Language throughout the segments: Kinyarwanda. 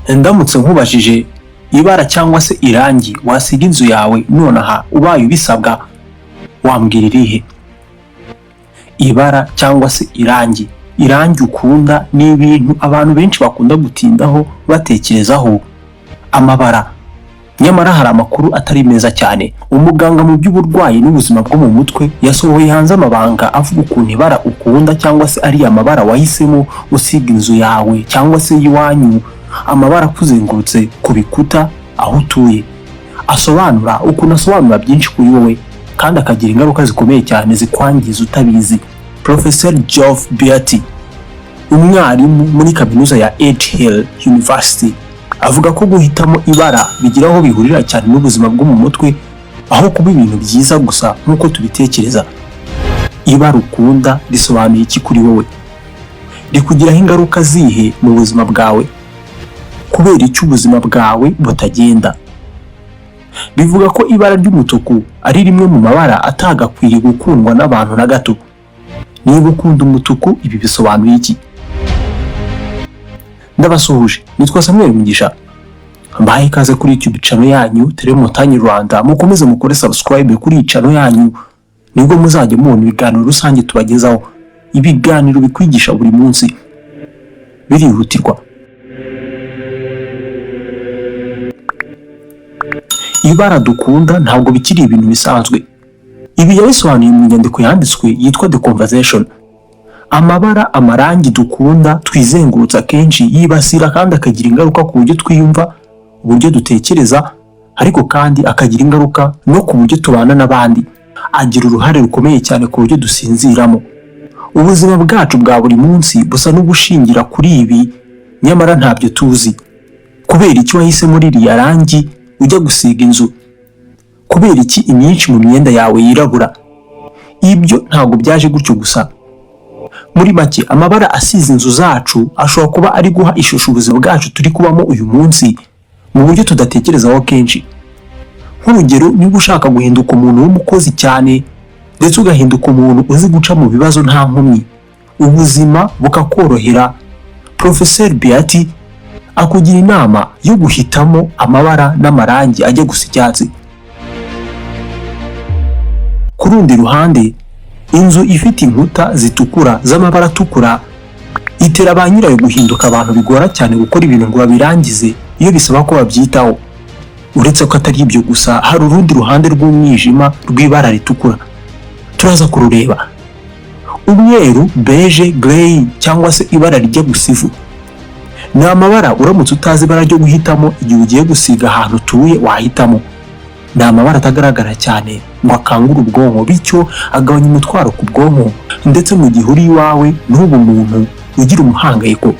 Ndamutse nkubajije ibara cyangwa se irangi wasiga inzu yawe nonaha ubaye ubisabwa, wambwira irihe? Ibara cyangwa se irangi. Irangi ukunda ni ibintu abantu benshi bakunda gutindaho batekerezaho. Amabara. Nyamara hari amakuru atari meza cyane. Umuganga mu by'uburwayi n'ubuzima bwo mu mutwe yasohoye hanze amabanga avuga ukuntu ibara ukunda cyangwa se ari amabara wahisemo usiga inzu yawe cyangwa se iwanyu, amabara kuzengurutse ku bikuta aho utuye. Asobanura byinshi kuri wowe kandi akagira ingaruka zikomeye cyane zikwangiza utabizi. Professor Geoff Beatty, umwarimu muri kaminuza ya Hill University, avuga ko guhitamo ibara bigira aho bihurira cyane n'ubuzima bwo mu mutwe aho kuba ibintu byiza gusa nk'uko tubitekereza. Ibara ukunda risobanuye iki kuri wowe? Rikugiraho ingaruka zihe mu buzima bwawe? Kubera icyo ubuzima bwawe butagenda? Bivuga ko ibara ry'umutuku ari rimwe mu mabara atagakwiriye gukundwa n'abantu na gato. Niba ukunda umutuku, ibi bisobanuye iki? Ndabasuhuje, nitwa Ismael Mugisha. Mbaye ikaze kuri YouTube channel yanyu Télé Montagne Rwanda. Mukomeze mukore subscribe kuri channel yanyu, nibwo muzajya mubona ibiganiro rusange tubagezaho. Ibiganiro bikwigisha buri munsi, birihutirwa. Ibara dukunda ntabwo bikiri ibintu bisanzwe. Ibi yabisobanuye mu nyandiko yanditswe yitwa The Conversation. Amabara, amarangi dukunda twizengurutsa kenshi yibasira kandi akagira ingaruka ku buryo twiyumva, uburyo dutekereza, ariko kandi akagira ingaruka no ku buryo tubana n'abandi. Agira uruhare rukomeye cyane ku buryo dusinziramo. Ubuzima bwacu bwa buri munsi busa n'ubushingira kuri ibi, nyamara ntabyo tuzi. Kubera iki wahise muri iriya rangi ujya gusiga inzu? Kubera iki imyinshi mu myenda yawe yirabura? Ibyo ntabwo byaje gutyo gusa. Muri make, amabara asize inzu zacu ashobora kuba ari guha ishusho ubuzima bwacu turi kubamo uyu munsi mu buryo tudatekerezaho kenshi. Nk'urugero, niba ushaka guhinduka umuntu w'umukozi cyane ndetse ugahinduka umuntu uzi guca mu bibazo nta nkomyi, ubuzima bukakorohera, Professor Beatty akugira inama yo guhitamo amabara n'amarangi ajya gusa icyatsi. Ku rundi ruhande, inzu ifite inkuta zitukura z'amabara atukura itera ba nyirayo guhinduka abantu bigora cyane gukora ibintu ngo babirangize iyo bisaba ko babyitaho. Uretse ko atari ibyo gusa, hari urundi ruhande rw'umwijima rw'ibara ritukura. Turaza kurureba. Umweru, beige, grey cyangwa se ibara rijya gusa ivu. Ni amabara uramutse utazi ibara ryo guhitamo igihe ugiye gusiga ahantu utuye wahitamo. Ni amabara atagaragara cyane ngo akangure ubwonko, bityo agabanya umutwaro ku bwonko, ndetse mu gihe uri iwawe n'ubu muntu ugira umuhangayiko.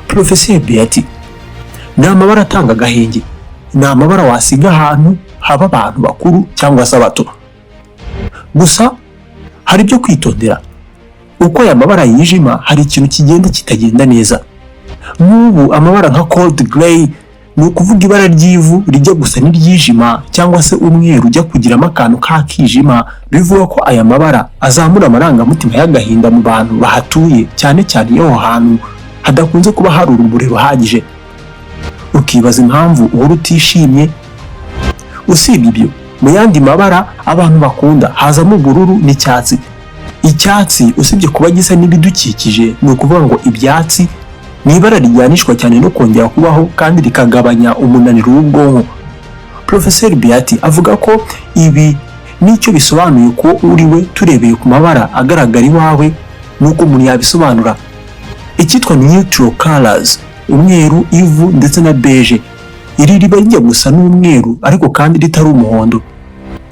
Professor Beatty, ni amabara atanga agahenge. Ni amabara wasiga ahantu haba abantu bakuru cyangwa se abato. Gusa hari ibyo kwitondera. Uko aya mabara yijima, hari ikintu kigenda kitagenda neza. N'ubu amabara nka cold grey, ni ukuvuga ibara ry'ivu rijya gusa n'iryijima, cyangwa se umweru ujya kugiramo akantu kakijima, bivuga ko aya mabara azamura amarangamutima y'agahinda mu bantu bahatuye, cyane cyane iyo aho hantu hadakunze kuba hari urumuri ruhagije. Ukibaza impamvu uhora utishimye. Usibye ibyo, mu yandi mabara abantu bakunda hazamo ubururu n'icyatsi. Icyatsi usibye kuba gisa n'ibidukikije, ni ukuvuga ngo ibyatsi ni ibara rijyanishwa cyane no kongera kubaho kandi rikagabanya umunaniro w'ubwonko. Professor Beatty avuga ko ibi nicyo bisobanuye ko uriwe turebeye ku mabara agaragara iwawe, nuko umuntu yabisobanura. Icyitwa neutral colors, umweru, ivu ndetse na beige. Iri riba rijya gusa n'umweru ariko kandi ritari umuhondo.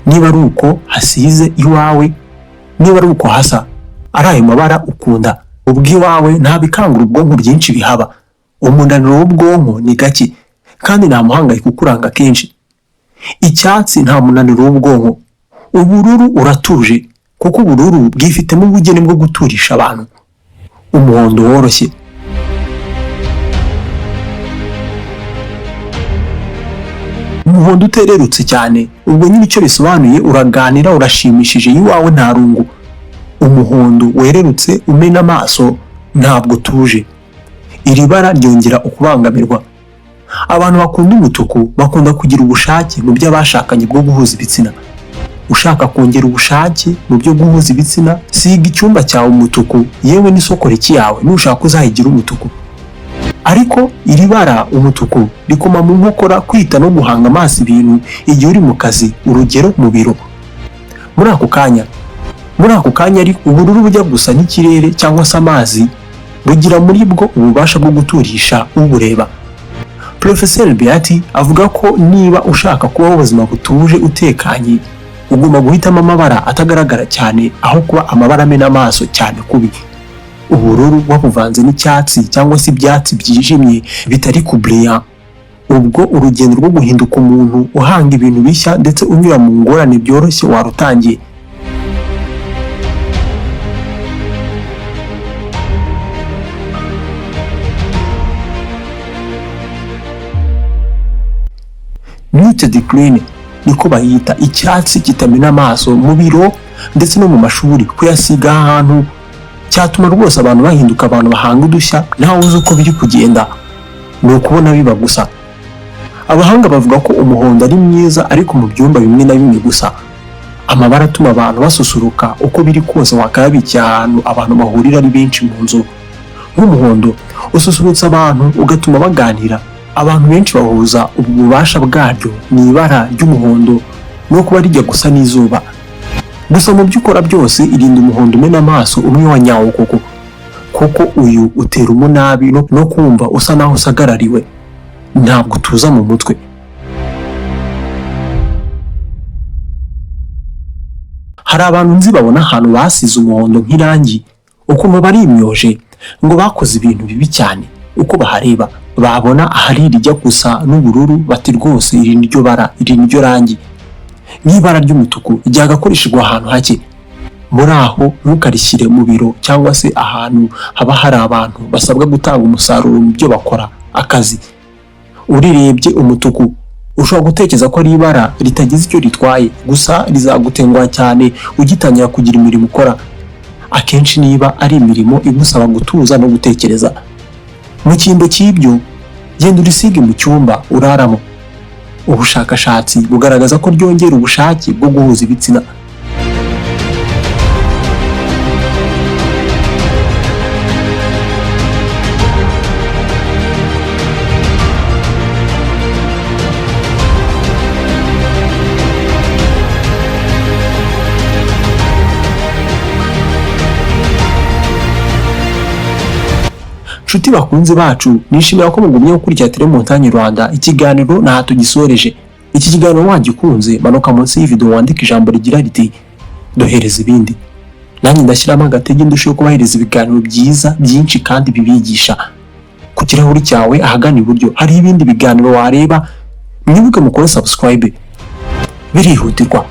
Niba ari uko hasize iwawe, niba ari uko hasa, ari ayo mabara ukunda. Ubwiwawe nta bikangura ubwonko byinshi bihaba. Umunaniro w'ubwonko ni gake kandi nta muhangayiko ukuranga kenshi. Icyatsi nta munaniro w'ubwonko. Ubururu uratuje kuko ubururu bwifitemo ubugeni bwo guturisha abantu. Umuhondo woroshye. Umuhondo utererutse cyane, ubwo nyine icyo bisobanuye uraganira, urashimishije, iwawe nta rungu. Umuhondo wererutse umena amaso, ntabwo tuje. Iri bara ryongera ukubangamirwa. Abantu bakunda umutuku bakunda kugira ubushake mu byo abashakanye bwo guhuza ibitsina. Ushaka kongera ubushake mu byo guhuza ibitsina, siga icyumba cyawe umutuku, yewe n'isoko yawe nushaka uzayigira umutuku. Ariko iri bara umutuku rikoma mu nkokora kwita no guhanga amaso ibintu igihe uri mu kazi, urugero mu biro. Muri ako kanya ari ubururu bujya gusa n'ikirere cyangwa se amazi bugira muri bwo ububasha bwo guturisha ubureba. Professor Beati avuga ko niba ushaka kubaho ubuzima butuje utekanye, ugomba guhitamo amabara atagaragara cyane aho kuba amabara amena amaso cyane kubi. Ubururu wabuvanze n'icyatsi cyangwa se ibyatsi byijimye bitari kuburiya. Ubwo urugendo rwo guhinduka umuntu uhanga ibintu bishya ndetse unyura mu ngorane byoroshye warutangiye. Muted green niko bayita, icyatsi kitamena amaso mu biro ndetse no mu mashuri. Kuyasiga ahantu cyatuma rwose abantu bahinduka abantu bahanga udushya naho uzi uko biri kugenda, ni ukubona biba gusa. Abahanga bavuga ko umuhondo ari mwiza ariko mu byumba bimwe na bimwe gusa. Amabara atuma abantu basusuruka uko biri kose wakayabikiye ahantu abantu bahurira ari benshi mu nzu. Nk'umuhondo ususurutsa abantu ugatuma baganira. Abantu benshi bahuza ububasha bwaryo ni ibara ry'umuhondo no kuba rijya gusa n'izuba. Gusa mu byo ukora byose irinda umuhondo umena amaso umwe wa nyawo kuko uyu utera umunabi no kumva usa naho usagarariwe, ntabwo utuza mu mutwe. Hari abantu nzi babona ahantu basize umuhondo nk'irangi ukuntu barimyoje ngo bakoze ibintu bibi cyane. Uko bahareba babona ahari rijya gusa n'ubururu bati rwose iri niryo bara, iri niryo rangi. N'ibara ry'umutuku ryagakoreshejwe ahantu hake. Muri aho ntukarishyire mu biro cyangwa se ahantu haba hari abantu basabwa gutanga umusaruro mu byo bakora akazi. Urirebye umutuku ushobora gutekereza ko ari ibara ritagize icyo ritwaye, gusa rizagutenguha cyane ugitangira kugira imirimo ukora. Akenshi niba ari imirimo igusaba gutuza no gutekereza. Mu cyimbo cy'ibyo genda urisige mu cyumba uraramo. Ubushakashatsi bugaragaza ko ryongera ubushake bwo guhuza ibitsina. Nshuti bakunze bacu, nishimira ko mugumye gukurikira Télé Montagne Rwanda. Ikiganiro na hato gisoreje. Iki kiganiro wagikunze manuka munsi y'video wandika ijambo rigira riti dohereza ibindi. Nanjye ndashyiramo agatege ndusheho kubahereza ibiganiro byiza byinshi kandi bibigisha. Ku kirahuri cyawe ahagana iburyo hari ibindi biganiro wareba. Mwibuke mukore subscribe. Birihutirwa.